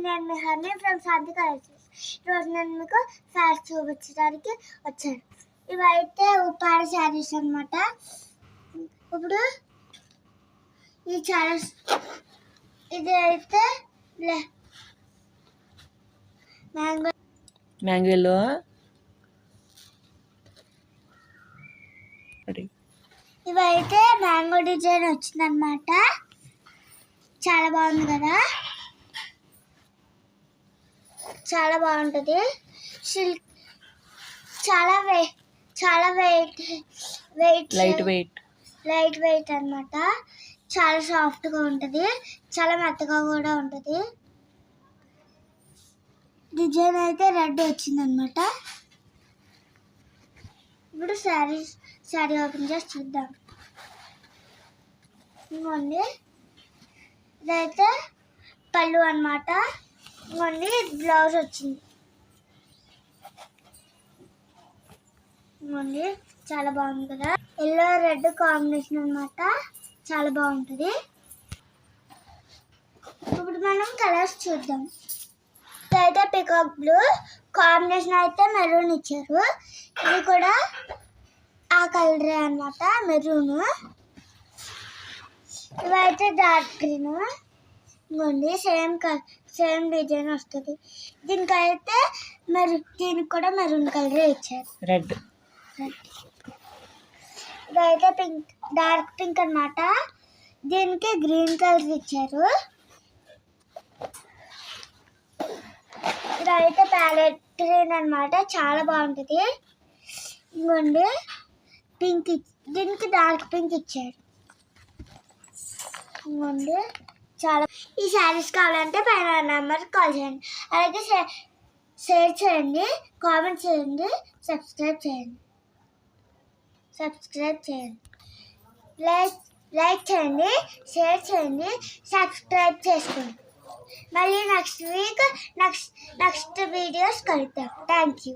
నేను మీ హర్ని from Shanti collections. ఈరోజు నేను మీకు శారీస్ చూపించడానికి వచ్చాను. ఇవైతే ఉప్పాడ శారీస్ అన్నమాట. ఇప్పుడు ఈ శారీస్ ఇది అయితే మ్యాంగోలో ఇవైతే మ్యాంగో డిజైన్ వచ్చిందనమాట. చాలా బాగుంది కదా, చాలా బాగుంటుంది. సిల్క్ చాలా లైట్ వెయిట్ అన్నమాట. చాలా సాఫ్ట్గా ఉంటుంది, చాలా మెత్తగా కూడా ఉంటుంది. డిజైన్ అయితే రెడ్ వచ్చిందనమాట. ఇప్పుడు శారీ ఓపెన్ చేసి చూద్దాం. ఇవ్వండి, ఇదైతే పళ్ళు అన్నమాట. ఇవ్వండి, బ్లౌజ్ వచ్చింది. ఇవ్వండి, చాలా బాగుంది కదా. ఎల్లో రెడ్ కాంబినేషన్ అన్నమాట, చాలా బాగుంటుంది. ఇప్పుడు మనం కలర్స్ చూద్దాం. ఇదైతే పికాక్ బ్లూ కాంబినేషన్ అయితే మెరూన్ ఇచ్చారు. ఇది కూడా ఆ కలరే అన్నమాట, మెరూన్. ఇవైతే డార్క్ గ్రీన్. ఇవ్వండి, సేమ్ డిజైన్ వస్తుంది. దీనికైతే దీనికి కూడా మెరూన్ కలరే ఇచ్చారు, రెడ్. ఇదైతే పింక్, డార్క్ పింక్ అన్నమాట. దీనికి గ్రీన్ కలర్ ఇచ్చారు. ఇదైతే ప్యాలెట్ గ్రీన్ అన్నమాట, చాలా బాగుంటుంది. ఇవ్వండి, పింక్, దీనికి డార్క్ పింక్ ఇచ్చారు. ఇవ్వండి, చాలా. ఈ శారీస్ కావాలంటే పైన నెంబర్కి కాల్ చేయండి, అలాగే షేర్ చేయండి, కామెంట్ చేయండి, సబ్స్క్రైబ్ చేయండి, లైక్ చేయండి, షేర్ చేయండి, సబ్స్క్రైబ్ చేసుకోండి. మళ్ళీ నెక్స్ట్ వీక్ నెక్స్ట్ వీడియోస్ కలుద్దాం. Thank you.